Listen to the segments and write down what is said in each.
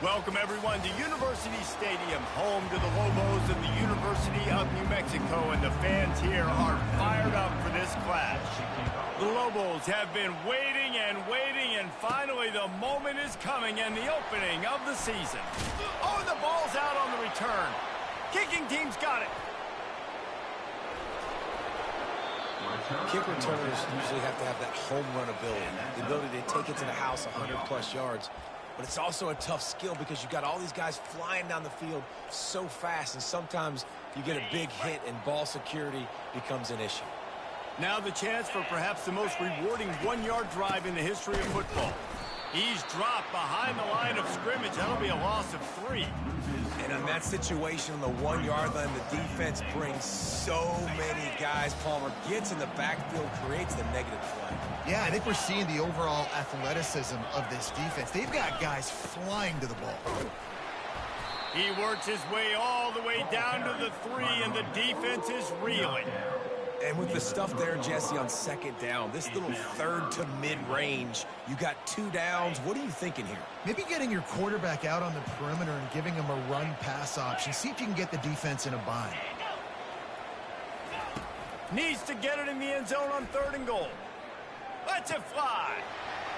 Welcome, everyone, to University Stadium, home to the Lobos of the University of New Mexico, and the fans here are fired up for this clash. The Lobos have been waiting, and finally the moment is coming and the opening of the season. Oh, and the ball's out on the return. Kicking team's got it. Kick returners usually have to have that home run ability, the ability to take it to the house 100-plus yards. But it's also a tough skill because you've got all these guys flying down the field so fast, and sometimes you get a big hit and ball security becomes an issue. Now the chance for perhaps the most rewarding one-yard drive in the history of football. He's dropped behind the line of scrimmage. That'll be a loss of 3. And in that situation on the 1-yard line, the defense brings so many guys. Palmer gets in the backfield, creates the negative play. Yeah, I think we're seeing the overall athleticism of this defense. They've got guys flying to the ball. He works his way all the way down to the 3, and the defense is reeling. And with the stuff there, Jesse, on second down, this little third to mid-range, you got 2 downs. What are you thinking here? Maybe getting your quarterback out on the perimeter and giving him a run-pass option. See if you can get the defense in a bind. Needs to get it in the end zone on 3rd and goal. Lets it fly.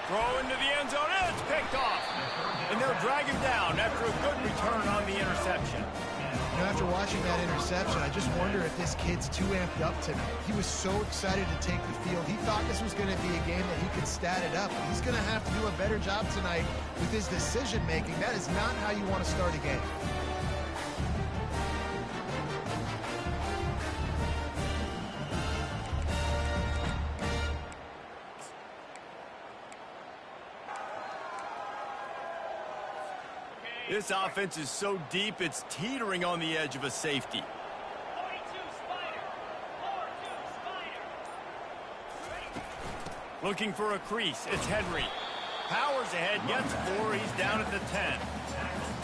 Throw into the end zone, and it's picked off. And they'll drag him down after a good return on the interception. You know, after watching that interception, I just wonder if this kid's too amped up tonight. He was so excited to take the field. He thought this was going to be a game that he could stat it up. He's going to have to do a better job tonight with his decision-making. That is not how you want to start a game. This offense is so deep, it's teetering on the edge of a safety. Looking for a crease, it's Henry. Powers ahead, gets 4, he's down at the 10.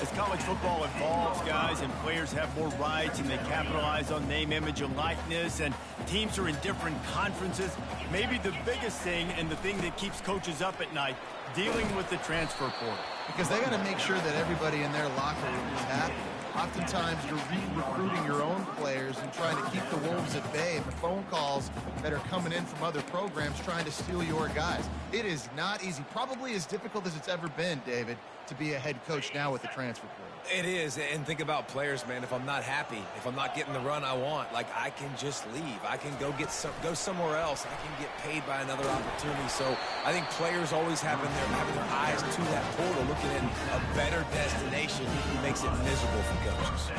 As college football evolves, guys, and players have more rights and they capitalize on name, image, and likeness, and teams are in different conferences, maybe the biggest thing and the thing that keeps coaches up at night, dealing with the transfer portal. Because they got to make sure that everybody in their locker room is happy. Oftentimes, you're re-recruiting your own players and trying to keep the wolves at bay and the phone calls that are coming in from other programs trying to steal your guys. It is not easy. Probably as difficult as it's ever been, David, to be a head coach now with the transfer portal. It is, and think about players, man. If I'm not happy, if I'm not getting the run I want, like, I can just leave. I can go somewhere else. I can get paid by another opportunity. So I think players always having their eyes to that portal, looking at a better destination makes it miserable for coaches.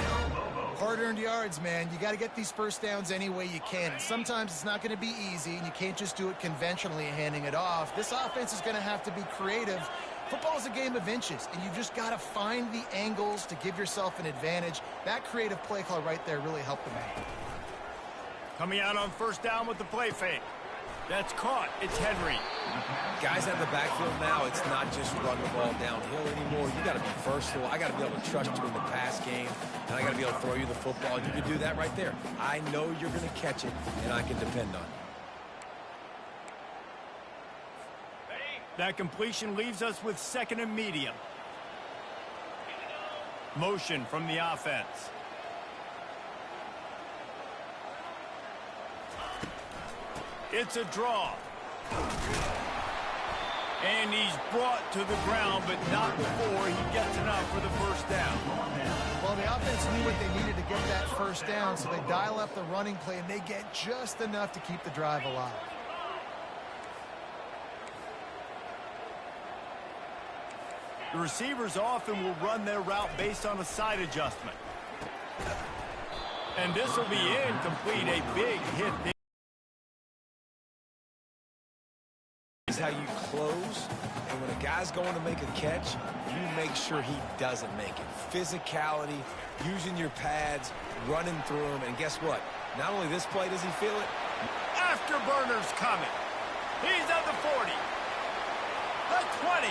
Hard-earned yards, man. You got to get these first downs any way you can. And sometimes it's not going to be easy, and you can't just do it conventionally handing it off. This offense is going to have to be creative. Football is a game of inches, and you just got to find the angles to give yourself an advantage. That creative play call right there really helped them out. Coming out on 1st down with the play fake. That's caught. It's Henry. Guys out of the backfield now, it's not just run the ball downhill anymore. You got to be versatile. I got to be able to trust you in the pass game, and I got to be able to throw you the football. You can do that right there. I know you're going to catch it, and I can depend on it. That completion leaves us with 2nd and medium. Motion from the offense. It's a draw. And he's brought to the ground, but not before he gets enough for the 1st down. Well, the offense knew what they needed to get that 1st down, so they dial up the running play, and they get just enough to keep the drive alive. The receivers often will run their route based on a side adjustment. And this will be incomplete, a big hit. Is how you close, and when a guy's going to make a catch, you make sure he doesn't make it. Physicality, using your pads, running through them, and guess what? Not only this play does he feel it. Afterburner's coming. He's at the 40. The 20.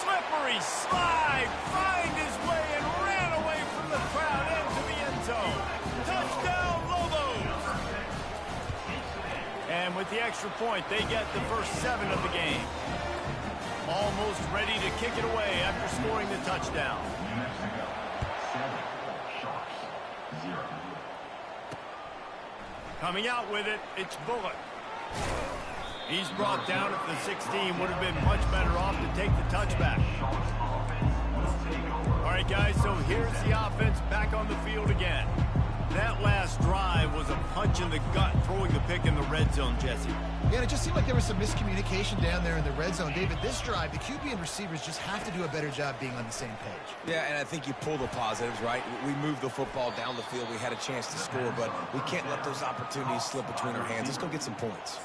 Slippery slide, find his way and ran away from the crowd into the end zone. Touchdown, Lobos! And And with the extra point, they get the first 7 of the game. Almost ready to kick it away after scoring the touchdown. New Mexico, 7 Sharks, 0. Coming out with it, it's Bullock. He's brought down at the 16. Would have been much better off to take the touchback. All right, guys, so here's the offense back on the field again. That last drive was a punch in the gut, throwing the pick in the red zone, Jesse. Yeah, and it just seemed like there was some miscommunication down there in the red zone. David, this drive, the QB and receivers just have to do a better job being on the same page. Yeah, and I think you pull the positives, right? We moved the football down the field. We had a chance to score, but we can't let those opportunities slip between our hands. Let's go get some points.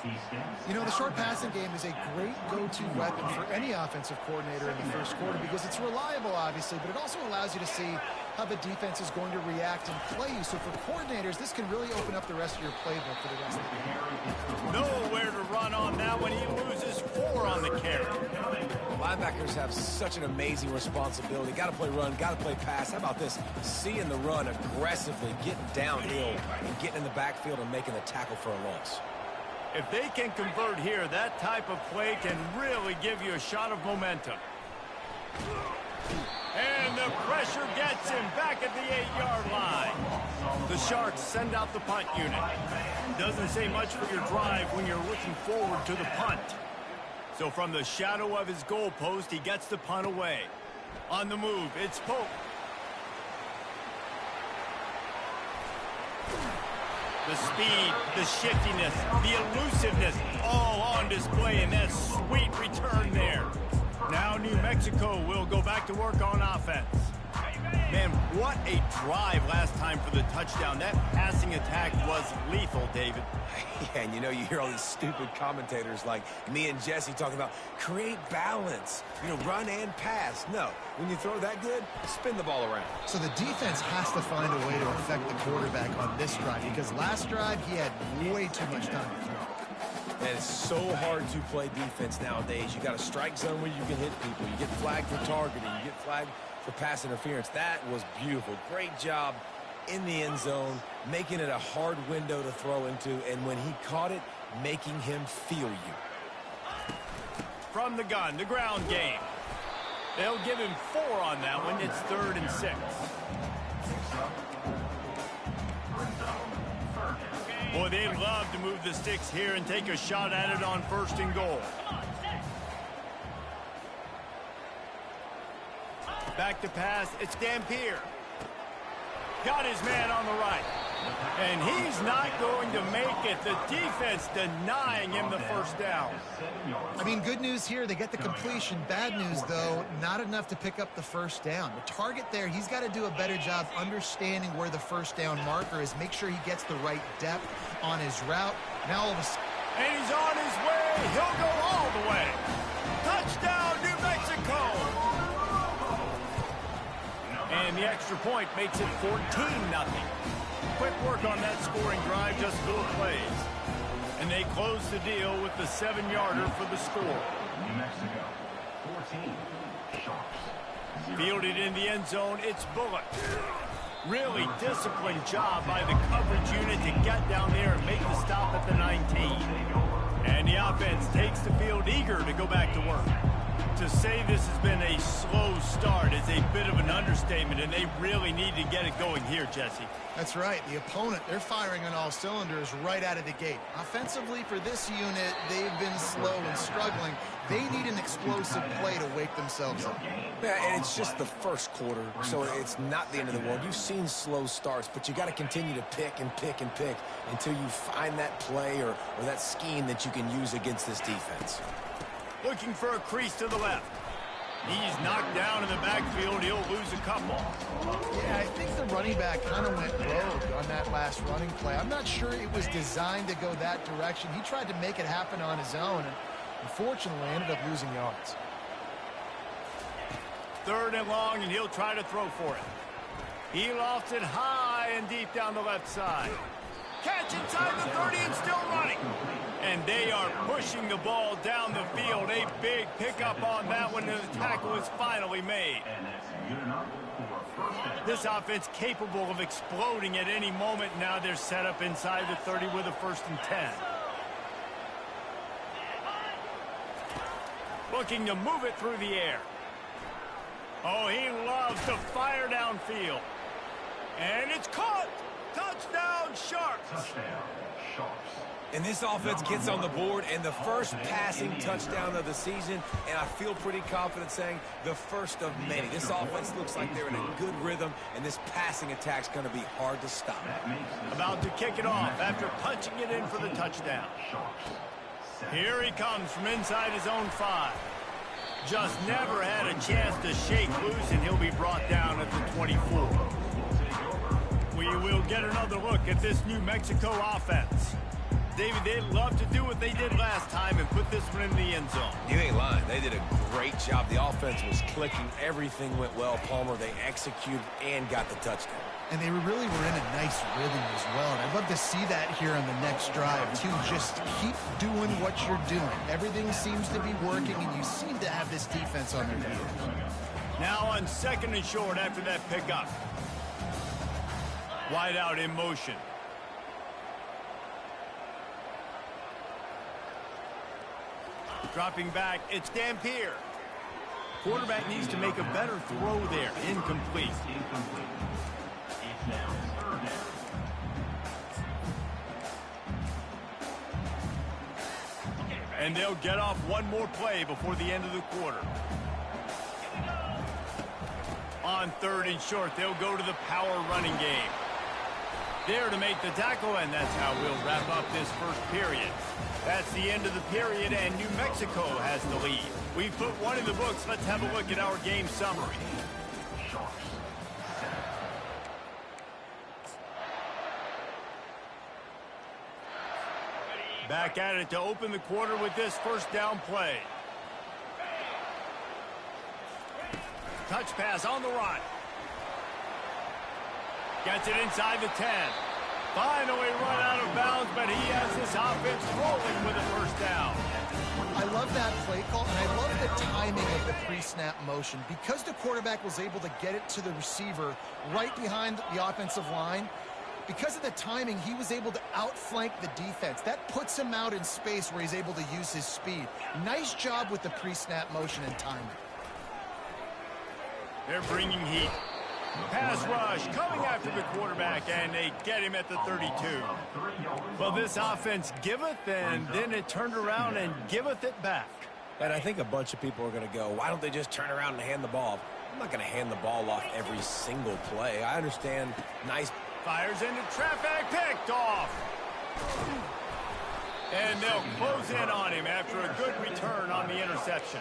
You know, the short passing game is a great go-to weapon for any offensive coordinator in the first quarter because it's reliable, obviously, but it also allows you to see how the defense is going to react and play you. So for coordinators, this can really open up the rest of your playbook for the rest of the game. Nowhere to run on that one. He loses 4 on the carry. Linebackers have such an amazing responsibility. Got to play run, got to play pass. How about this? Seeing the run aggressively, getting downhill, and getting in the backfield and making the tackle for a loss. If they can convert here, that type of play can really give you a shot of momentum. And the pressure gets him back at the 8-yard line. The Sharks send out the punt unit. Doesn't say much for your drive when you're looking forward to the punt. So from the shadow of his goal post, he gets the punt away. On the move, it's Pope. The speed, the shiftiness, the elusiveness, all on display in that sweet return there. Now New Mexico will go back to work on offense. Man, what a drive last time for the touchdown. That passing attack was lethal, David. Yeah, and you know, you hear all these stupid commentators like me and Jesse talking about create balance, you know, run and pass. No, when you throw that good, spin the ball around. So the defense has to find a way to affect the quarterback on this drive because last drive he had way too much time to throw. And it's so hard to play defense nowadays. You got a strike zone where you can hit people. You get flagged for targeting. You get flagged for pass interference. That was beautiful. Great job in the end zone, making it a hard window to throw into, and when he caught it, making him feel you. From the gun, the ground game. They'll give him 4 on that one. It's 3rd and 6. Boy, they'd love to move the sticks here and take a shot at it on 1st and goal. Back to pass, it's Dampier. Got his man on the right. And he's not going to make it. The defense denying him the first down. I mean, good news here, they get the completion. Bad news, though, not enough to pick up the first down. The target there, he's got to do a better job understanding where the first down marker is. Make sure he gets the right depth on his route. Now all of a sudden... And he's on his way. He'll go all the way. Touchdown, New Mexico. And the extra point makes it 14-0. Quick work on that scoring drive, just little plays. And they close the deal with the 7-yarder for the score. New Mexico, 14 Sharks, 0. Fielded in the end zone, it's Bullock. Really disciplined job by the coverage unit to get down there and make the stop at the 19. And the offense takes the field eager to go back to work. To say this has been a slow start is a bit of an understatement, and they really need to get it going here, Jesse. That's right. The opponent, they're firing on all cylinders right out of the gate. Offensively, for this unit, they've been slow and struggling. They need an explosive play to wake themselves up. Yeah, and it's just the first quarter, so it's not the end of the world. You've seen slow starts, but you got to continue to pick and pick and pick until you find that play or that scheme that you can use against this defense. Looking for a crease to the left. He's knocked down in the backfield. He'll lose a couple. Yeah, I think the running back kind of went rogue on that last running play. I'm not sure it was designed to go that direction. He tried to make it happen on his own, and unfortunately ended up losing yards. 3rd and long, and he'll try to throw for it. He lofts it high and deep down the left side. Catch inside the 30 and still running. And they are pushing the ball down the field. A big pickup on that one, and the tackle is finally made. This offense capable of exploding at any moment. Now they're set up inside the 30 with a 1st and 10. Looking to move it through the air. Oh, he loves to fire downfield. And it's caught. Touchdown, Sharks. Touchdown, Sharks. And this offense gets on the board, and the first passing touchdown of the season, and I feel pretty confident saying the first of many. This offense looks like they're in a good rhythm, and this passing attack's going to be hard to stop. About to kick it off after punching it in for the touchdown. Here he comes from inside his own 5. Just never had a chance to shake loose, and he'll be brought down at the 24. We will get another look at this New Mexico offense. David, they'd love to do what they did last time and put this one in the end zone. You ain't lying. They did a great job. The offense was clicking. Everything went well. Palmer, they executed and got the touchdown. And they really were in a nice rhythm as well. And I'd love to see that here on the next drive, too. Just keep doing what you're doing. Everything seems to be working, and you seem to have this defense on their heels. Now on 2nd and short after that pickup. Wide out in motion. Dropping back, it's Dampier. Quarterback needs to make a better throw there. Incomplete. It's now 3rd down. And they'll get off one more play before the end of the quarter. On 3rd and short, they'll go to the power running game. There to make the tackle, and that's how we'll wrap up this first period. That's the end of the period, and New Mexico has the lead. We've put one in the books. Let's have a look at our game summary. Sharks. Back at it to open the quarter with this first down play. Touch pass on the run. Gets it inside the 10. Finally run out of bounds, but he has this offense rolling with a first down. I love that play call, and I love the timing of the pre-snap motion. Because the quarterback was able to get it to the receiver right behind the offensive line, because of the timing, he was able to outflank the defense. That puts him out in space where he's able to use his speed. Nice job with the pre-snap motion and timing. They're bringing heat. Pass rush coming after the quarterback, and they get him at the 32. Well, this offense giveth, and then it turned around and giveth it back. And I think a bunch of people are going to go, why don't they just turn around and hand the ball? I'm not going to hand the ball off every single play. I understand nice. Fires into traffic, picked off. And they'll close in on him after a good return on the interception.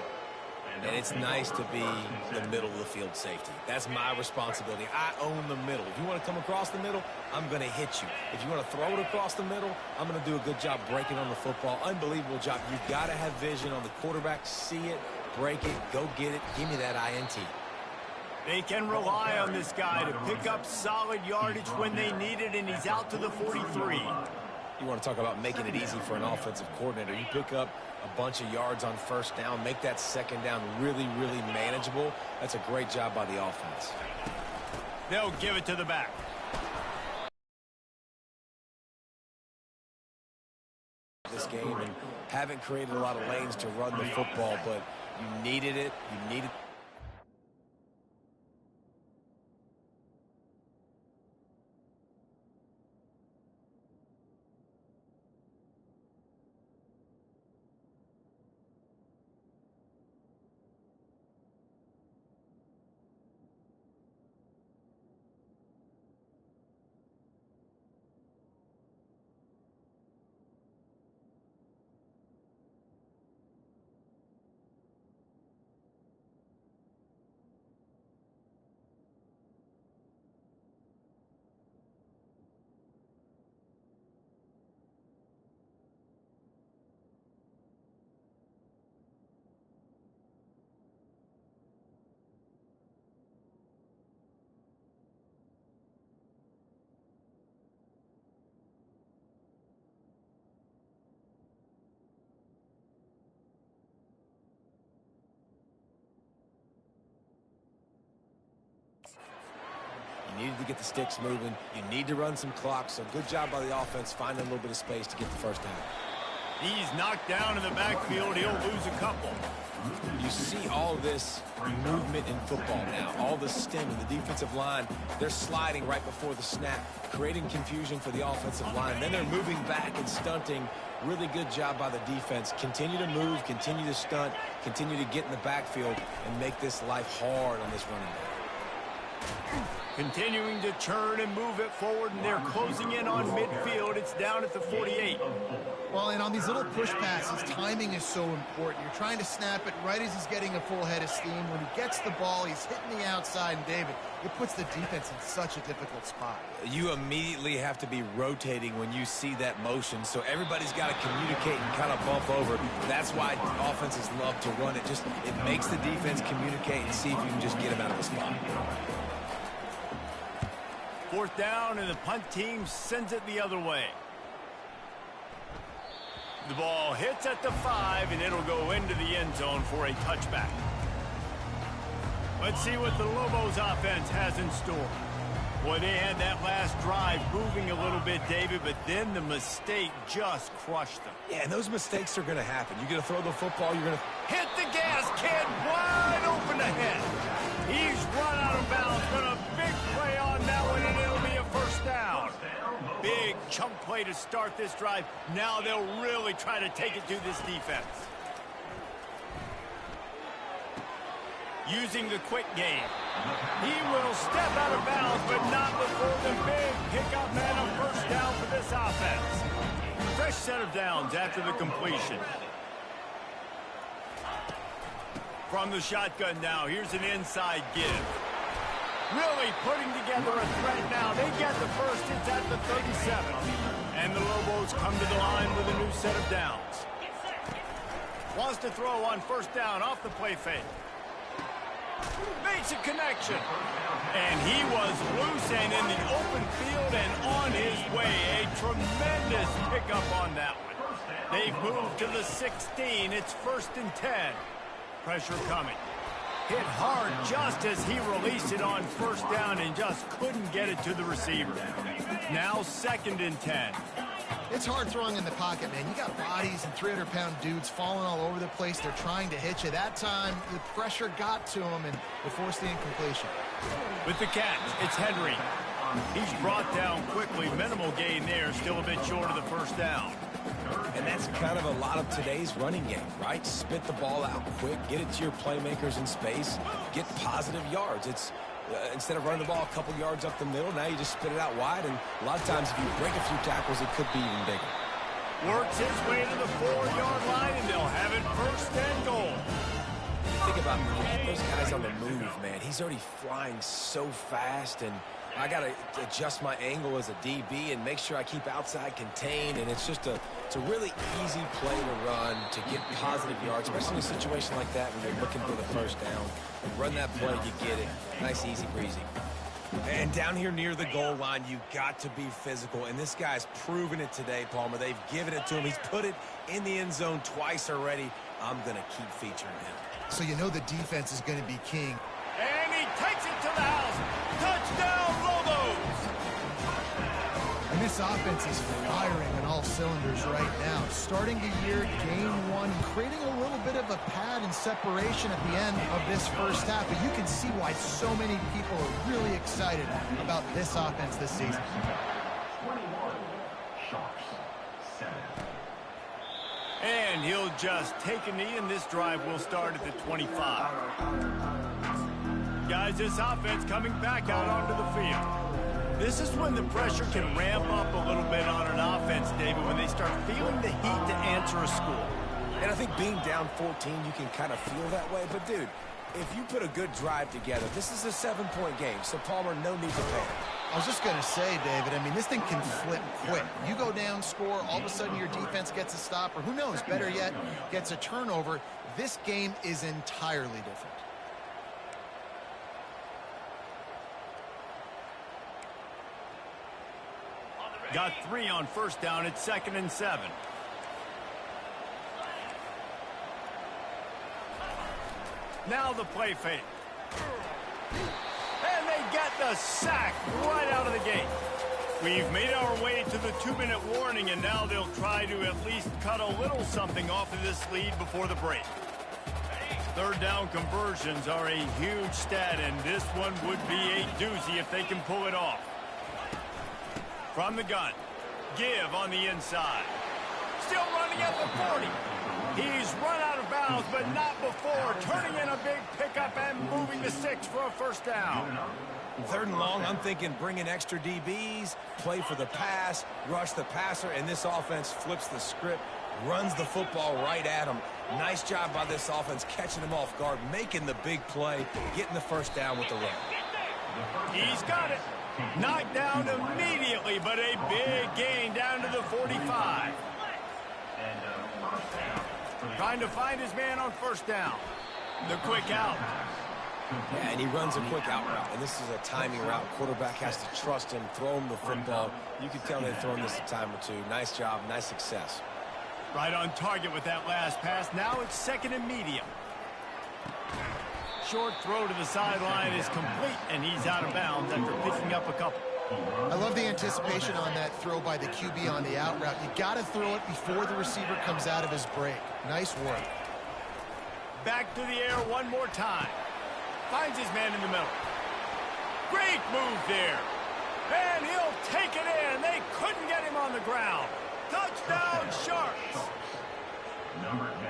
And it's nice to be the middle of the field safety. That's my responsibility. I own the middle. If you want to come across the middle, I'm going to hit you. If you want to throw it across the middle, I'm going to do a good job breaking on the football. Unbelievable job. You've got to have vision on the quarterback. See it, break it, go get it. Give me that INT. They can rely on this guy to pick up solid yardage when they need it, and he's out to the 43. You want to talk about making it easy for an offensive coordinator. You pick up a bunch of yards on first down, make that second down really, really manageable. That's a great job by the offense. They'll give it to the back. This game and haven't created a lot of lanes to run the football, but you needed it. You needed. You needed to get the sticks moving. You need to run some clock. So good job by the offense finding a little bit of space to get the first down. He's knocked down in the backfield. He'll lose a couple. You see all this movement in football now. All the stem in the defensive line. They're sliding right before the snap, creating confusion for the offensive line. Then they're moving back and stunting. Really good job by the defense. Continue to move, continue to stunt, continue to get in the backfield, and make this life hard on this running back. Continuing to turn and move it forward, and they're closing in on midfield. It's down at the 48. Well, and on these little push passes, timing is so important. You're trying to snap it right as he's getting a full head of steam. When he gets the ball, he's hitting the outside, and David, it puts the defense in such a difficult spot. You immediately have to be rotating when you see that motion, so everybody's got to communicate and kind of bump over. That's why offenses love to run it. It makes the defense communicate and see if you can just get him out of the spot. Fourth down, and the punt team sends it the other way. The ball hits at the 5, and it'll go into the end zone for a touchback. Let's see what the Lobos offense has in store. Boy, they had that last drive moving a little bit, David, but then the mistake just crushed them. Yeah, and those mistakes are going to happen. You're going to throw the football, you're going to hit the gas, kid, wide open ahead. He's run out of bounds, but a big play on that one, and it'll be a first down. Big chunk play to start this drive. Now they'll really try to take it to this defense. Using the quick game. He will step out of bounds, but not before the big pickup man on first down for this offense. Fresh set of downs after the completion. From the shotgun now, here's an inside give. Really putting together a threat now. They get the first. It's at the 37. And the Lobos come to the line with a new set of downs. Wants to throw on first down off the play fake. Makes a connection. And he was loose and in the open field and on his way. A tremendous pickup on that one. They've moved to the 16. It's 1st and 10. Pressure coming. Hit hard just as he released it on first down and just couldn't get it to the receiver. Now 2nd and 10. It's hard throwing in the pocket, man. You got bodies and 300-pound dudes falling all over the place. They're trying to hit you. That time, the pressure got to him, and it forced the incompletion. With the catch, it's Henry. He's brought down quickly. Minimal gain there. Still a bit short of the first down. And that's kind of a lot of today's running game, right? Spit the ball out quick, get it to your playmakers in space, get positive yards. It's instead of running the ball a couple yards up the middle, now you just spit it out wide, and a lot of times if you break a few tackles, it could be even bigger. Works his way to the 4-yard line, and they'll have it 1st and goal. Think about those guys on the move, man. He's already flying so fast, and I got to adjust my angle as a DB and make sure I keep outside contained, and it's a really easy play to run to get positive yards, especially in a situation like that when you're looking for the first down. You run that play, you get it. Nice, easy breezy. And down here near the goal line, you got to be physical, and this guy's proven it today, Palmer. They've given it to him. He's put it in the end zone twice already. I'm going to keep featuring him. So you know the defense is going to be king. And he takes it to the house. Touchdown, Lobos! And this offense is firing on all cylinders right now. Starting the year, game 1, creating a little bit of a pad and separation at the end of this first half. But you can see why so many people are really excited about this offense this season. 21, Sharks, 7. And he'll just take a knee, and this drive will start at the 25. Guys, this offense coming back out onto the field. This is when the pressure can ramp up a little bit on an offense, David, when they start feeling the heat to answer a score. And I think being down 14, you can kind of feel that way. But, dude, if you put a good drive together, this is a 7-point game. So, Palmer, no need to panic. I was just going to say, David, I mean, this thing can flip quick. You go down, score, all of a sudden your defense gets a stop, or who knows, better yet, gets a turnover. This game is entirely different. Got 3 on first down. It's 2nd and 7. Now the play fake. And they get the sack right out of the gate. We've made our way to the 2-minute warning, and now they'll try to at least cut a little something off of this lead before the break. Third down conversions are a huge stat, and this one would be a doozy if they can pull it off. From the gun, give on the inside. Still running at the 40. He's run out of bounds, but not before turning in a big pickup and moving the sticks for a first down. Third and long, I'm thinking bring in extra DBs, play for the pass, rush the passer, and this offense flips the script, runs the football right at him. Nice job by this offense catching him off guard, making the big play, getting the first down with the run. He's got it. Knocked down immediately, but a big gain down to the 45. Trying to find his man on first down. The quick out. Yeah, and he runs a quick out route, and this is a timing route. Quarterback has to trust him, throw him the football. You can tell they've thrown this a time or two. Nice job, nice success. Right on target with that last pass. Now it's second and medium. Short throw to the sideline is complete, and he's out of bounds after picking up a couple. I love the anticipation on that throw by the QB on the out route. You got to throw it before the receiver comes out of his break. Nice work. Back to the air one more time. Finds his man in the middle. Great move there. And he'll take it in. They couldn't get him on the ground. Touchdown, Sharks.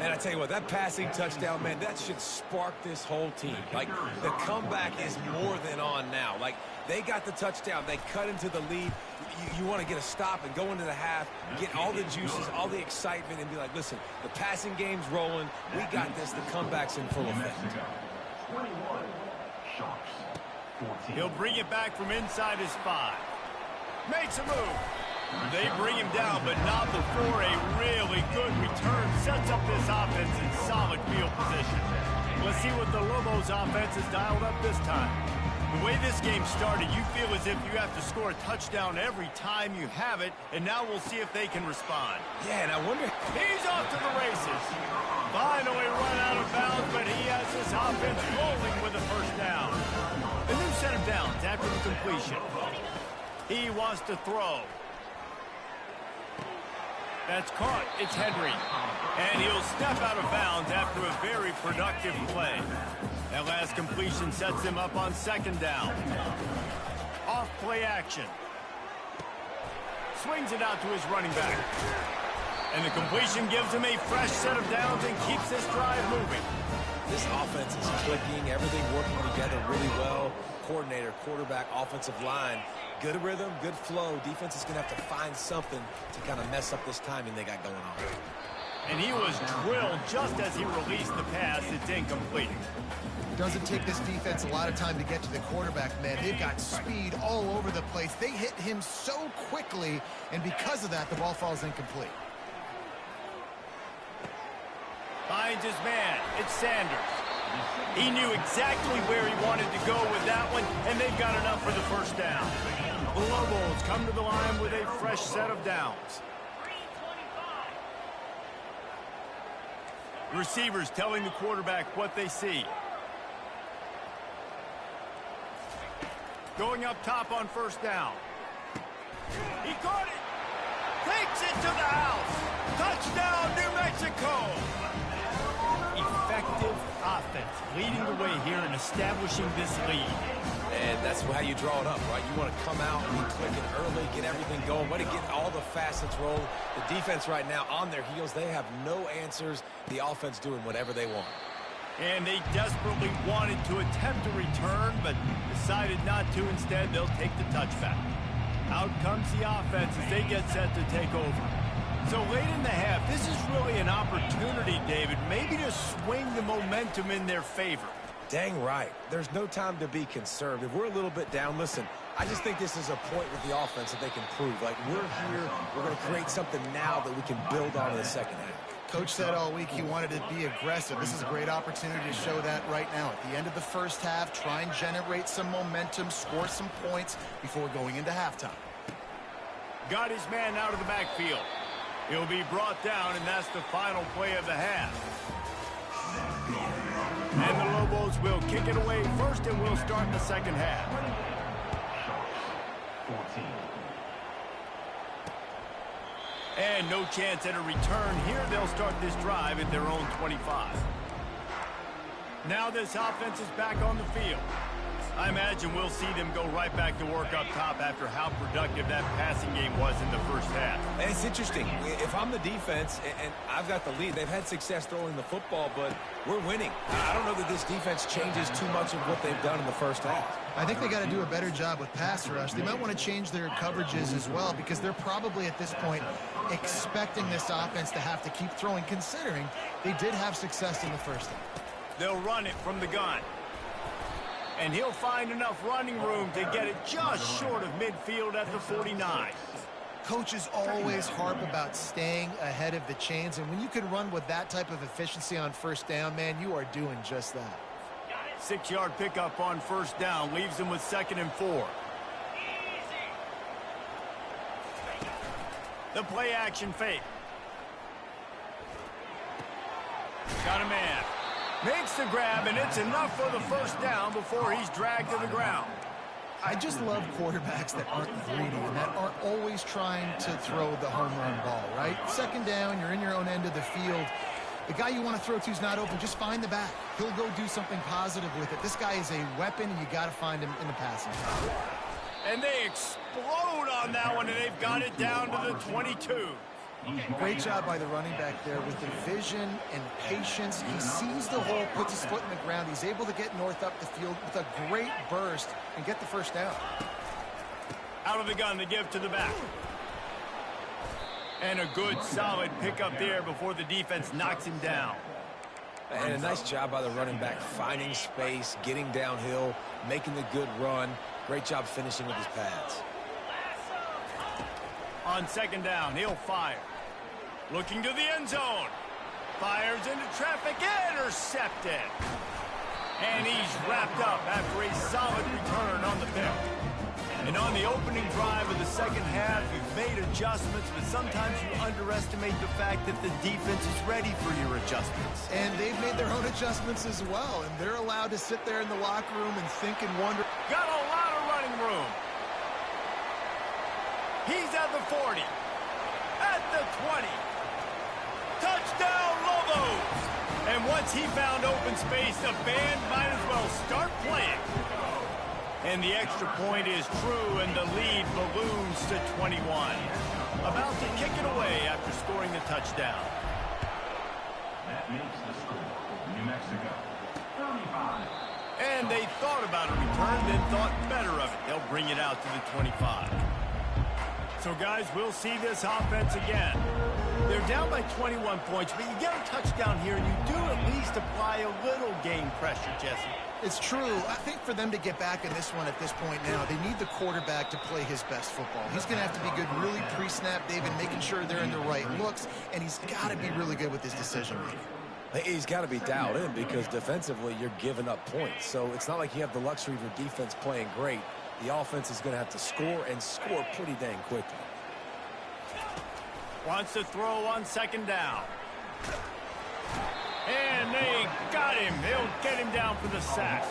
And I tell you what, that passing touchdown, man, that should spark this whole team. Like, the comeback is more than on now. Like, they got the touchdown. They cut into the lead. You want to get a stop and go into the half, get all the juices, all the excitement, and be like, listen, the passing game's rolling. We got this. The comeback's in full effect. 21, Sharks, 14. He'll bring it back from inside his 5. Makes a move. They bring him down, but not before a really good return sets up this offense in solid field position. Let's see what the Lobos offense has dialed up this time. The way this game started, you feel as if you have to score a touchdown every time you have it, and now we'll see if they can respond. Yeah, and I wonder... He's off to the races. Finally run out of bounds, but he has this offense rolling with a first down. A new set of downs after the completion. He wants to throw. That's caught. It's Henry. And he'll step out of bounds after a very productive play. That last completion sets him up on second down. Off play action. Swings it out to his running back. And the completion gives him a fresh set of downs and keeps this drive moving. This offense is clicking, everything working together really well. Coordinator, quarterback, offensive line, good rhythm, good flow. Defense is going to have to find something to kind of mess up this timing they got going on. And he was drilled just as he released the pass. It's incomplete. It doesn't take this defense a lot of time to get to the quarterback, man. They've got speed all over the place. They hit him so quickly, and because of that, the ball falls incomplete. Finds his man. It's Sanders. He knew exactly where he wanted to go with that one, and they've got enough for the first down. The Lobos come to the line with a fresh set of downs. Receivers telling the quarterback what they see. Going up top on first down. He caught it. Takes it to the house. Touchdown, New Mexico. Effective offense leading the way here and establishing this lead. And that's how you draw it up, right? You want to come out and be clicking early, get everything going, want to get all the facets rolled. The defense right now on their heels, they have no answers. The offense doing whatever they want. And they desperately wanted to attempt a return, but decided not to. Instead, they'll take the touchback. Out comes the offense as they get set to take over. So late in the half, this is really an opportunity, David, maybe to swing the momentum in their favor. Dang right. There's no time to be conservative. We're a little bit down. Listen, I just think this is a point with the offense that they can prove. Like, we're here, we're going to create something now that we can build on in the second half. Coach said all week he wanted to be aggressive. This is a great opportunity to show that right now. At the end of the first half, try and generate some momentum, score some points before going into halftime. Got his man out of the backfield. He'll be brought down, and that's the final play of the half. And the Lobos will kick it away first, and we'll start the second half. 14. And no chance at a return here. They'll start this drive at their own 25. Now this offense is back on the field. I imagine we'll see them go right back to work up top after how productive that passing game was in the first half. And it's interesting. If I'm the defense and I've got the lead, they've had success throwing the football, but we're winning. I don't know that this defense changes too much of what they've done in the first half. I think they got to do a better job with pass rush. They might want to change their coverages as well because they're probably at this point expecting this offense to have to keep throwing, considering they did have success in the first half. They'll run it from the gun. And he'll find enough running room to get it just short of midfield at the 49. Coaches always harp about staying ahead of the chains, and when you can run with that type of efficiency on first down, man, you are doing just that. 6-yard pickup on first down leaves them with 2nd and 4. The play action fake. Got a man. Makes the grab, and it's enough for the first down before he's dragged to the ground. I just love quarterbacks that aren't greedy and that aren't always trying to throw the home run ball, right? 2nd down, you're in your own end of the field. The guy you want to throw to is not open. Just find the back. He'll go do something positive with it. This guy is a weapon, and you got to find him in the passing game. And they explode on that one, and they've got it down to the 22. Great job by the running back there with the vision and patience. He sees the hole, puts his foot in the ground. He's able to get north up the field with a great burst and get the first down. Out of the gun to give to the back. And a good, solid pickup there before the defense knocks him down. And a nice job by the running back, finding space, getting downhill, making the good run. Great job finishing with his pads. On 2nd down, he'll fire. Looking to the end zone. Fires into traffic, intercepted. And he's wrapped up after a solid return on the pick. And on the opening drive of the second half, you've made adjustments, but sometimes you underestimate the fact that the defense is ready for your adjustments. And they've made their own adjustments as well, and they're allowed to sit there in the locker room and think and wonder. Got a lot of running room. He's at the 40, at the 20. Touchdown, Lobos! And once he found open space, the band might as well start playing. And the extra point is true, and the lead balloons to 21. About to kick it away after scoring the touchdown. That makes the score. New Mexico, 35. And they thought about a return, then thought better of it. They'll bring it out to the 25. So, guys, we'll see this offense again. They're down by 21 points, but you get a touchdown here, and you do at least apply a little game pressure, Jesse. It's true. I think for them to get back in this one at this point now, they need the quarterback to play his best football. He's going to have to be good really pre-snap, David, making sure they're in the right looks, and he's got to be really good with his decision-making. He's got to be dialed in because defensively you're giving up points. So it's not like you have the luxury of your defense playing great. The offense is going to have to score and score pretty dang quickly. Wants to throw on 2nd down. And they got him. They'll get him down for the sack.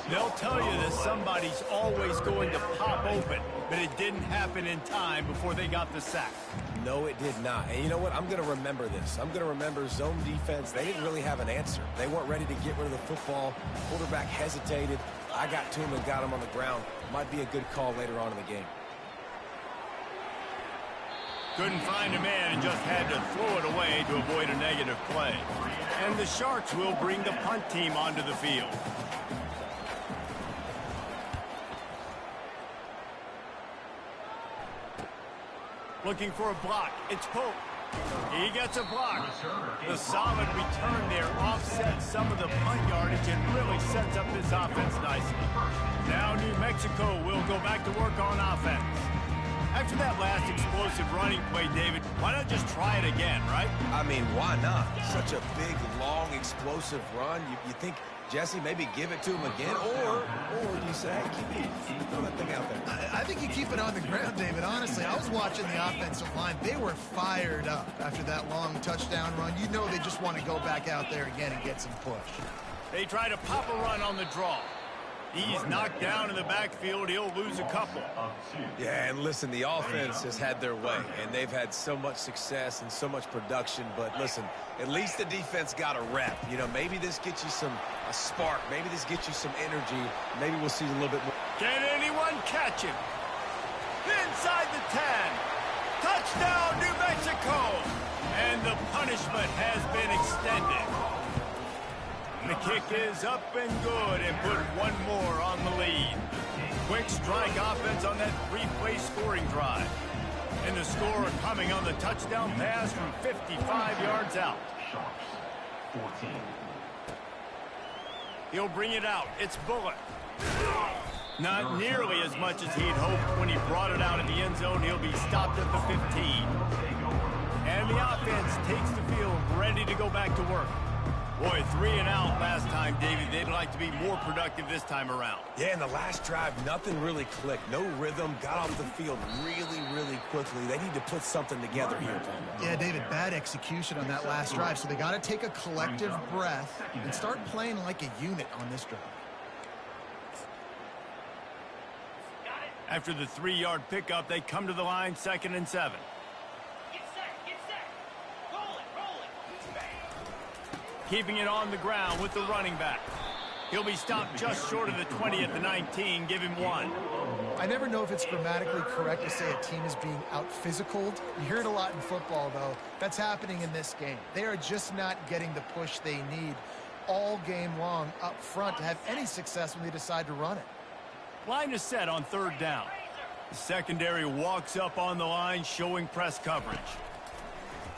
They'll tell you that somebody's always going to pop open, but it didn't happen in time before they got the sack. No, it did not. And you know what? I'm going to remember this. I'm going to remember zone defense. They didn't really have an answer. They weren't ready to get rid of the football. Quarterback hesitated. I got to him and got him on the ground. Might be a good call later on in the game. Couldn't find a man and just had to throw it away to avoid a negative play. And the Sharks will bring the punt team onto the field. Looking for a block. It's Pope. He gets a block. The solid return there offsets some of the punt yardage and really sets up this offense nicely. Now New Mexico will go back to work on offense. After that last explosive running play, David, why not just try it again, right? I mean, why not? Such a big, long, explosive run. You think, Jesse, maybe give it to him again? Or do you say, hey, throw that thing out there? I think you keep it on the ground, David. Honestly, I was watching the offensive line. They were fired up after that long touchdown run. You know they just want to go back out there again and get some push. They try to pop a run on the draw. He's knocked down in the backfield. He'll lose a couple. Yeah, and listen, the offense has had their way, and they've had so much success and so much production. But listen, at least the defense got a rep. You know, maybe this gets you a spark. Maybe this gets you some energy. Maybe we'll see a little bit more. Can anyone catch him? Inside the 10. Touchdown, New Mexico. And the punishment has been extended. The kick is up and good and put one more on the lead. Quick strike offense on that three-play scoring drive. And the score coming on the touchdown pass from 55 yards out. 14. He'll bring it out. It's Bullock. Not nearly as much as he'd hoped when he brought it out in the end zone. He'll be stopped at the 15. And the offense takes the field, ready to go back to work. Boy, 3 and out last time, David. They'd like to be more productive this time around. Yeah, in the last drive, nothing really clicked. No rhythm, got off the field really, really quickly. They need to put something together here, Palmer. Yeah, David, bad execution on that last drive, so they got to take a collective breath and start playing like a unit on this drive. After the 3-yard pickup, they come to the line, 2nd and 7. Keeping it on the ground with the running back. He'll be stopped just short of the 20 at the 19. Give him 1. I never know if it's grammatically correct to say a team is being out-physicaled. You hear it a lot in football, though. That's happening in this game. They are just not getting the push they need all game long up front to have any success when they decide to run it. Line is set on 3rd down. The secondary walks up on the line, showing press coverage.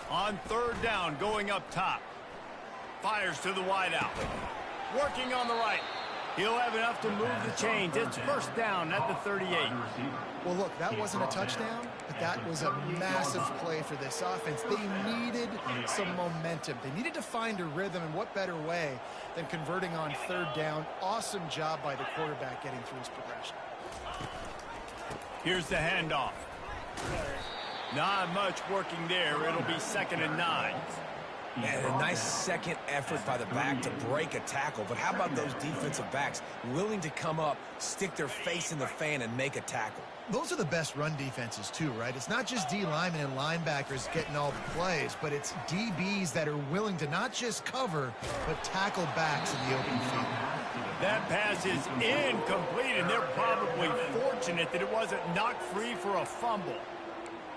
On 3rd down, going up top. Fires to the wideout. Working on the right. He'll have enough to move the chains. It's 1st down at the 38. Well, look, that wasn't a touchdown, but that was a massive play for this offense. They needed some momentum. They needed to find a rhythm, and what better way than converting on 3rd down. Awesome job by the quarterback getting through his progression. Here's the handoff. Not much working there. It'll be 2nd and 9. And a nice second effort by the back to break a tackle. But how about those defensive backs willing to come up, stick their face in the fan, and make a tackle? Those are the best run defenses, too, right? It's not just D linemen and linebackers getting all the plays, but it's DBs that are willing to not just cover, but tackle backs in the open field. That pass is incomplete, and they're probably fortunate that it wasn't knocked free for a fumble.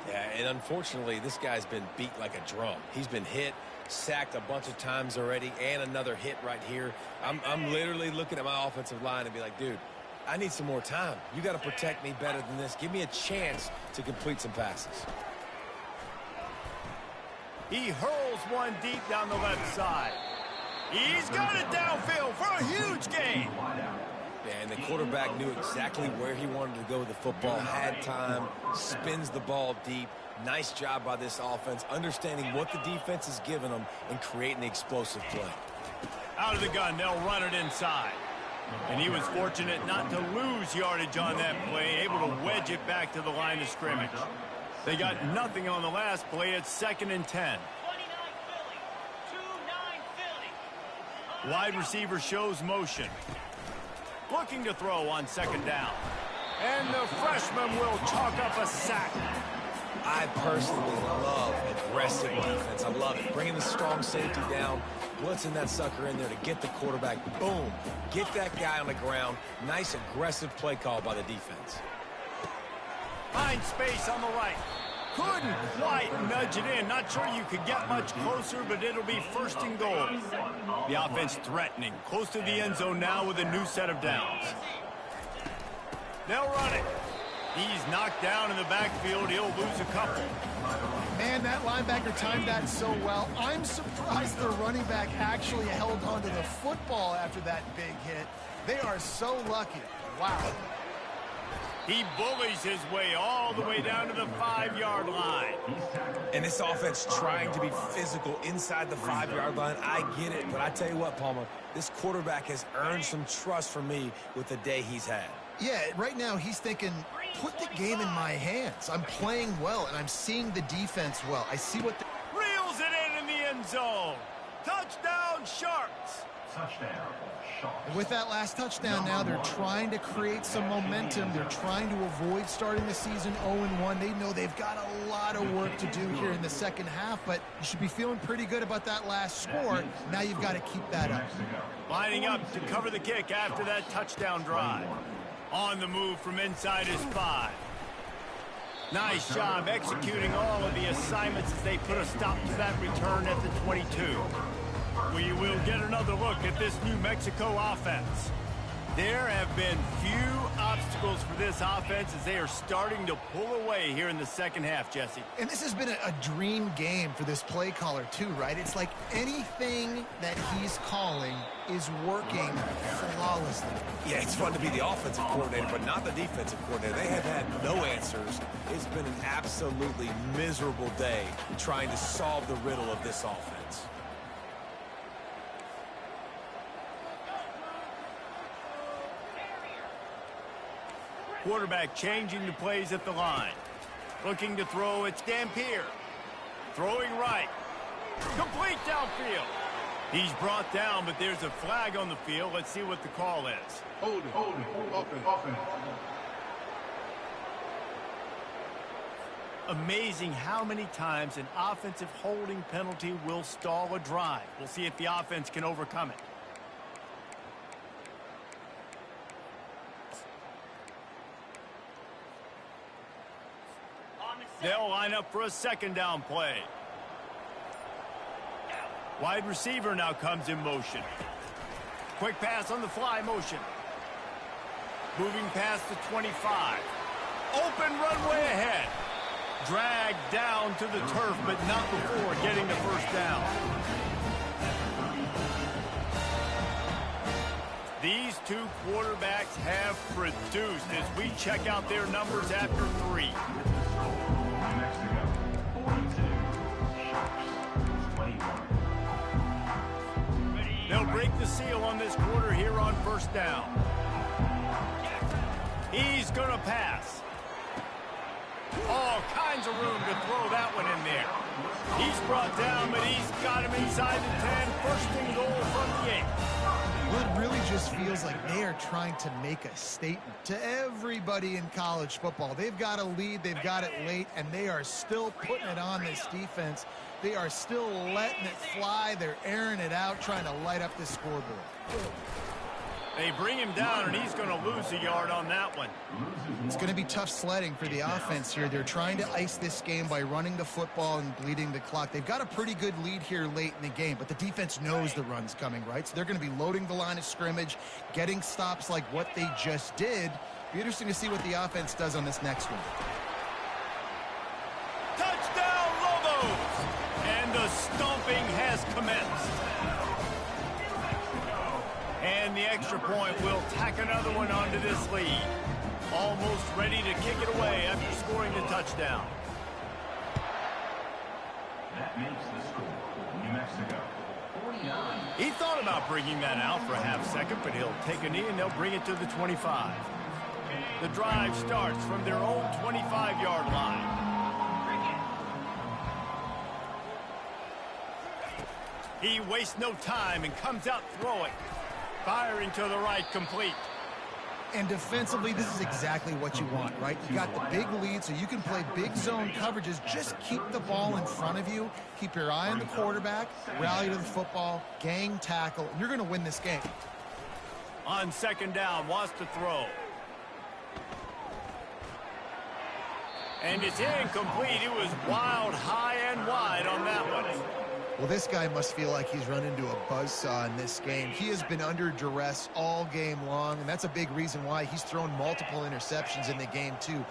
Yeah, and unfortunately, this guy's been beat like a drum. He's been hit, sacked a bunch of times already, and another hit right here. I'm literally looking at my offensive line and be like, dude, I need some more time. You got to protect me better than this. Give me a chance to complete some passes. He hurls one deep down the left side. He's got it downfield for a huge gain. Yeah, and the quarterback knew exactly where he wanted to go with the football, had time, spins the ball deep. Nice job by this offense, understanding what the defense is giving them and creating the explosive play. Out of the gun, they'll run it inside. And he was fortunate not to lose yardage on that play, able to wedge it back to the line of scrimmage. They got nothing on the last play. It's 2nd and 10. Wide receiver shows motion. Looking to throw on 2nd down. And the freshman will chalk up a sack. I personally love aggressive defense. I love it. Bringing the strong safety down, blitzing that sucker in there to get the quarterback. Boom. Get that guy on the ground. Nice aggressive play call by the defense. Find space on the right. Couldn't quite nudge it in. Not sure you could get much closer, but it'll be 1st and goal. The offense threatening. Close to the end zone now with a new set of downs. They'll run it. He's knocked down in the backfield. He'll lose a couple. Man, that linebacker timed that so well. I'm surprised the running back actually held onto the football after that big hit. They are so lucky. Wow. He bullies his way all the way down to the 5-yard line. And this offense trying to be physical inside the 5-yard line. I get it, but I tell you what, Palmer, this quarterback has earned some trust from me with the day he's had. Yeah, right now he's thinking, put the game in my hands. I'm playing well, and I'm seeing the defense well. I see what reels it in the end zone. Touchdown, Sharks. Touchdown, Sharks. And with that last touchdown now, they're trying to create some momentum. They're trying to avoid starting the season 0-1. They know they've got a lot of work to do here in the second half, but you should be feeling pretty good about that last score. Now you've got to keep that up. Lining up to cover the kick after that touchdown drive. On the move from inside his 5. Nice job executing all of the assignments as they put a stop to that return at the 22. We will get another look at this New Mexico offense. There have been few obstacles for this offense as they are starting to pull away here in the second half, Jesse. And this has been a dream game for this play caller too, right? It's like anything that he's calling is working flawlessly. Yeah, it's fun to be the offensive coordinator, but not the defensive coordinator. They have had no answers. It's been an absolutely miserable day trying to solve the riddle of this offense. Quarterback changing the plays at the line. Looking to throw, it's Dampier. Throwing right. Complete downfield. He's brought down, but there's a flag on the field. Let's see what the call is. Hold it. Amazing how many times an offensive holding penalty will stall a drive. We'll see if the offense can overcome it. They'll line up for a second down play. Wide receiver now comes in motion. Quick pass on the fly motion. Moving past the 25. Open runway ahead. Dragged down to the turf, but not before getting the first down. These two quarterbacks have produced as we check out their numbers after 3. New Mexico, 42. Sharks, 21. They'll break the seal on this quarter here on first down. He's going to pass. All kinds of room to throw that one in there. He's brought down, but he's got him inside the 10. First and goal from the 8. Well, it really just feels like they are trying to make a statement to everybody in college football. They've got a lead, they've got it late, and they are still putting it on this defense. They are still letting it fly. They're airing it out, trying to light up this scoreboard. They bring him down, and he's going to lose a yard on that one. It's going to be tough sledding for the offense here. They're trying to ice this game by running the football and bleeding the clock. They've got a pretty good lead here late in the game, but the defense knows the run's coming, right? So they're going to be loading the line of scrimmage, getting stops like what they just did. Be interesting to see what the offense does on this next one. Touchdown, Lobos! And the stomping has commenced. And the extra point will tack another one onto this lead. Almost ready to kick it away after scoring the touchdown. That makes the score. New Mexico, 49. He thought about bringing that out for a half second, but he'll take a knee and they'll bring it to the 25. The drive starts from their own 25-yard line. He wastes no time and comes out throwing. Firing to the right, complete. And defensively, this is exactly what you want, right? You got the big lead, so you can play big zone coverages. Just keep the ball in front of you. Keep your eye on the quarterback. Rally to the football. Gang tackle. And you're going to win this game. On second down, wants to throw. And it's incomplete. It was wild, high and wide on that one. Well, this guy must feel like he's run into a buzzsaw in this game. He has been under duress all game long, and that's a big reason why he's thrown multiple interceptions in the game, too.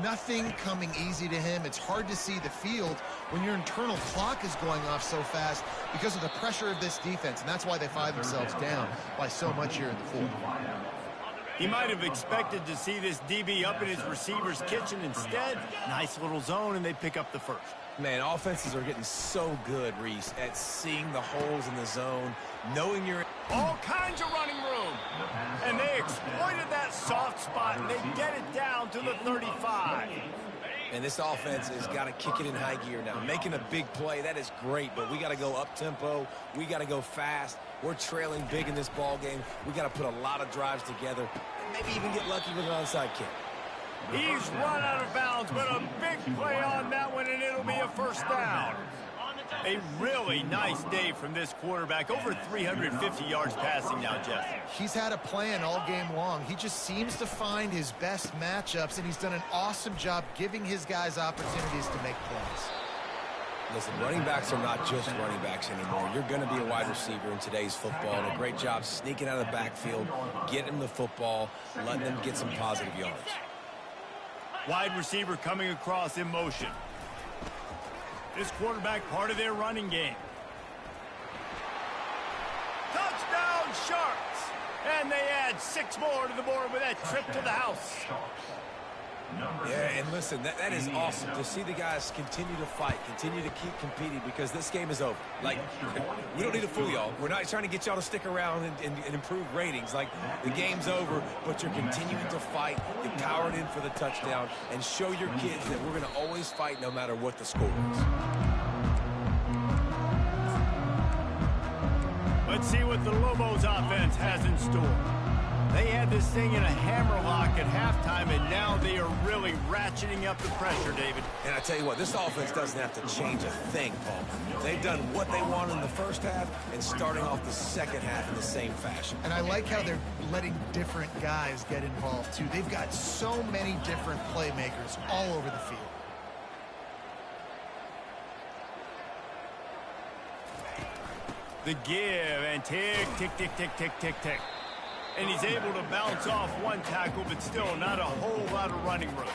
Nothing coming easy to him. It's hard to see the field when your internal clock is going off so fast because of the pressure of this defense, and that's why they find themselves down by so much here in the fourth. He might have expected to see this DB up in his receiver's kitchen. Instead, nice little zone, and they pick up the first. Man, offenses are getting so good, Reese, at seeing the holes in the zone, knowing you're... All kinds of running room. And they exploited that soft spot, and they get it down to the 35. And this offense has got to kick it in high gear now. Making a big play, that is great, but we got to go up-tempo. We got to go fast. We're trailing big in this ball game. We got to put a lot of drives together and maybe even get lucky with an onside kick. He's run out of bounds, but a big play on that one, and it'll be a first down. A really nice day from this quarterback. Over 350 yards passing now, Jeff. He's had a plan all game long. He just seems to find his best matchups, and he's done an awesome job giving his guys opportunities to make plays. Listen, running backs are not just running backs anymore. You're going to be a wide receiver in today's football, and a great job sneaking out of the backfield, getting them the football, letting them get some positive yards. Wide receiver coming across in motion. This quarterback part of their running game. Touchdown Sharks! And they add 6 more to the board with that trip to the house. Yeah, and listen, that is awesome to see the guys continue to fight, continue to keep competing, because this game is over. Like, we don't need to fool y'all. We're not trying to get y'all to stick around and improve ratings. Like, the game's over, but you're continuing to fight. You powered in for the touchdown, and show your kids that we're going to always fight no matter what the score is. Let's see what the Lobos offense has in store. They had this thing in a hammerlock at halftime, and now they are really ratcheting up the pressure, David. And I tell you what, this offense doesn't have to change a thing, Paul. They've done what they wanted in the first half and starting off the second half in the same fashion. And I like how they're letting different guys get involved, too. They've got so many different playmakers all over the field. The give, and tick, tick, tick, tick, tick, tick, tick. And he's able to bounce off one tackle, but still not a whole lot of running room.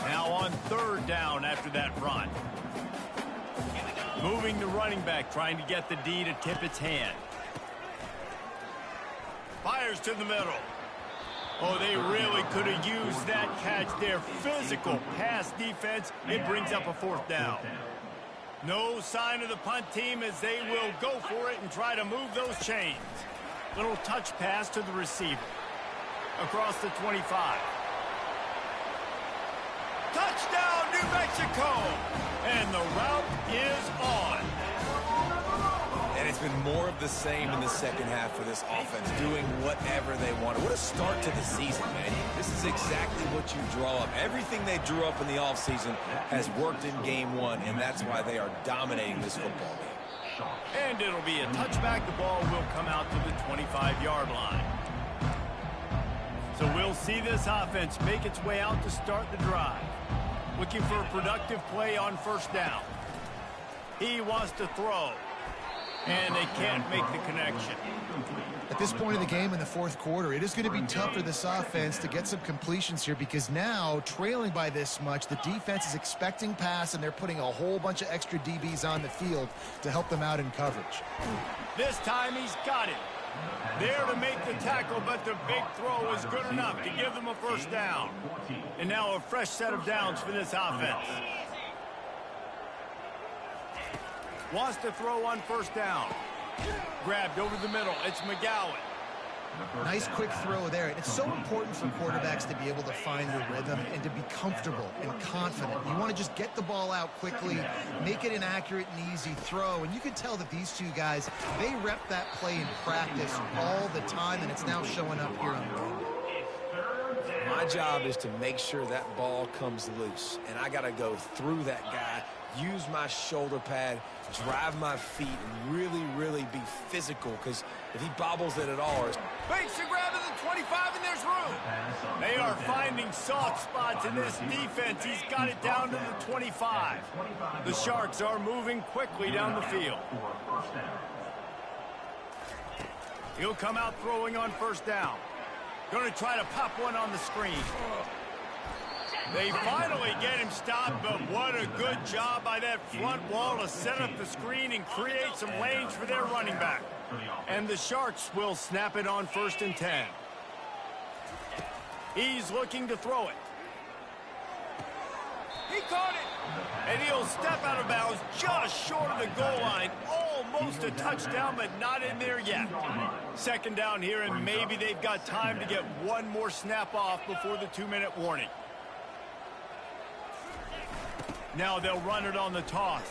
Now on 3rd down after that run. Moving the running back, trying to get the D to tip its hand. Fires to the middle. Oh, they really could have used that catch there. Physical pass defense. It brings up a 4th down. No sign of the punt team as they will go for it and try to move those chains. Little touch pass to the receiver. Across the 25. Touchdown, New Mexico! And the route is on. And it's been more of the same in the second half for this offense, doing whatever they wanted. What a start to the season, man. This is exactly what you draw up. Everything they drew up in the offseason has worked in game 1, and that's why they are dominating this football game. And it'll be a touchback. The ball will come out to the 25-yard line. So we'll see this offense make its way out to start the drive. Looking for a productive play on 1st down. He wants to throw. And they can't make the connection. At this point of the game in the 4th quarter, it is going to be tough for this offense to get some completions here, because now, trailing by this much, the defense is expecting pass, and they're putting a whole bunch of extra DBs on the field to help them out in coverage. This time he's got it. There to make the tackle, but the big throw is good enough to give them a 1st down. And now a fresh set of downs for this offense. Wants to throw on 1st down. Grabbed over the middle. It's McGowan. Nice quick throw there. And it's so important for quarterbacks to be able to find the rhythm and to be comfortable and confident. You want to just get the ball out quickly, make it an accurate and easy throw. And you can tell that these 2 guys, they rep that play in practice all the time, and it's now showing up here on the field. My job is to make sure that ball comes loose, and I got to go through that guy, use my shoulder pad, drive my feet, and really, really be physical, because if he bobbles it at all... Fakes the grab at the 25, and there's room. They are finding soft spots in this defense. He's got it down to the 25. The Sharks are moving quickly down the field. He'll come out throwing on 1st down. Going to try to pop one on the screen. They finally get him stopped, but what a good job by that front wall to set up the screen and create some lanes for their running back. And the Sharks will snap it on 1st and 10. He's looking to throw it. He caught it. And he'll step out of bounds just short of the goal line. Almost a touchdown, but not in there yet. 2nd down here, and maybe they've got time to get one more snap off before the 2-minute warning. Now they'll run it on the toss.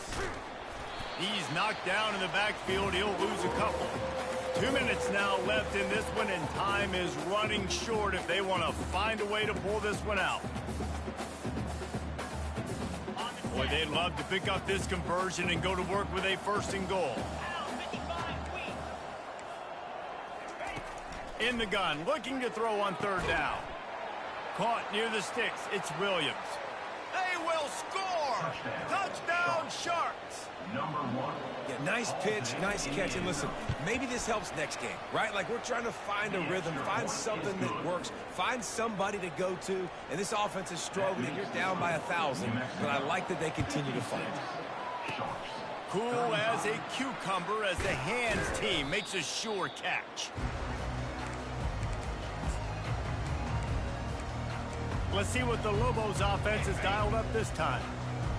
He's knocked down in the backfield. He'll lose a couple. 2 minutes now left in this one, and time is running short if they want to find a way to pull this one out. Boy, they'd love to pick up this conversion and go to work with a 1st and goal. In the gun, looking to throw on 3rd down. Caught near the sticks. It's Williams. They will score! Touchdown, Sharks! Number 1. Yeah, nice pitch, nice catch. And listen, maybe this helps next game, right? Like, we're trying to find a rhythm, find something that works, find somebody to go to. And this offense is struggling. You're down by 1,000, but I like that they continue to fight. Cool as a cucumber as the hands team makes a sure catch. Let's see what the Lobos offense has dialed up this time.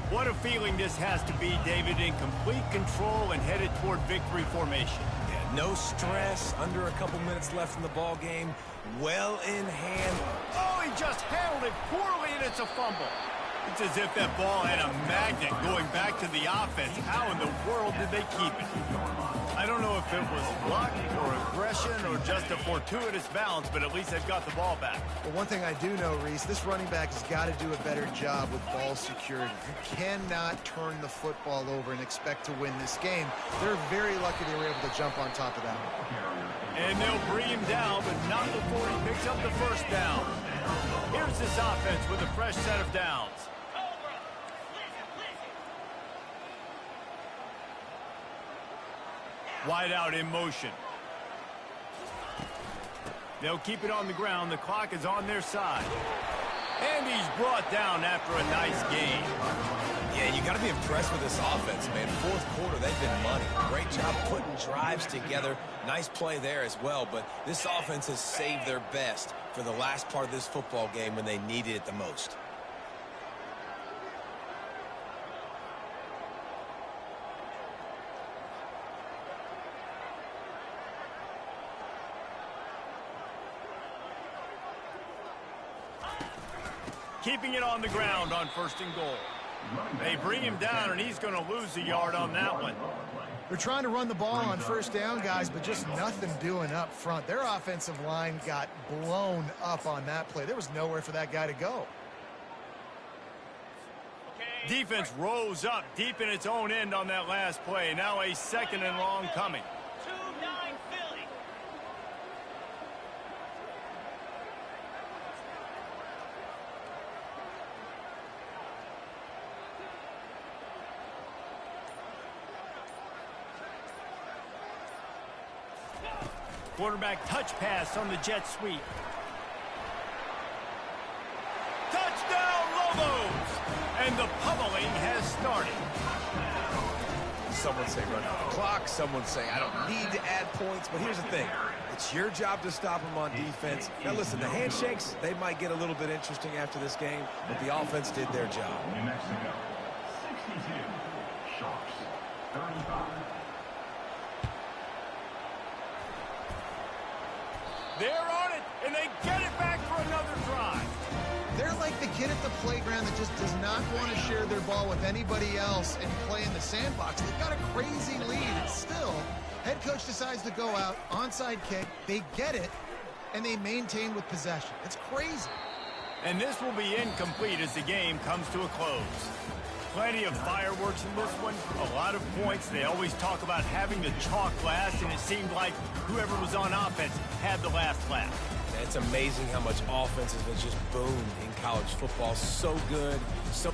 What a feeling this has to be, David, in complete control and headed toward victory formation. Yeah, no stress, under a couple minutes left in the ball game, well in hand. Oh, he just handled it poorly, and it's a fumble. It's as if that ball had a magnet going back to the offense. How in the world did they keep it? I don't know if it was luck or aggression or just a fortuitous bounce, but at least they've got the ball back. Well, one thing I do know, Reese, this running back has got to do a better job with ball security. You cannot turn the football over and expect to win this game. They're very lucky they were able to jump on top of that. And they'll bring him down, but not before he picks up the 1st down. Here's this offense with a fresh set of downs. Wide out in motion. They'll keep it on the ground. The clock is on their side. And he's brought down after a nice gain. Yeah, you got to be impressed with this offense, man. 4th quarter, they've been money. Great job putting drives together. Nice play there as well, but this offense has saved their best for the last part of this football game when they needed it the most. Keeping it on the ground on 1st and goal. They bring him down, and he's going to lose a yard on that one. They're trying to run the ball on 1st down, guys, but just nothing doing up front. Their offensive line got blown up on that play. There was nowhere for that guy to go. Defense rose up deep in its own end on that last play. Now a 2nd and long coming. Quarterback touch pass on the jet sweep. Touchdown, Lobos! And the pummeling has started. Someone say run out the clock. Someone say I don't need to add points. But here's the thing. It's your job to stop them on defense. Now, listen, the handshakes, they might get a little bit interesting after this game, but the offense did their job. New Mexico, 62. Sharks, 35. They're on it, and they get it back for another drive. They're like the kid at the playground that just does not want to share their ball with anybody else and play in the sandbox. They've got a crazy lead, and still, head coach decides to go out, onside kick, they get it, and they maintain with possession. It's crazy. And this will be incomplete as the game comes to a close. Plenty of fireworks in this one, a lot of points. They always talk about having the chalk last, and it seemed like whoever was on offense had the last laugh. It's amazing how much offense has been just boomed in college football. So good. So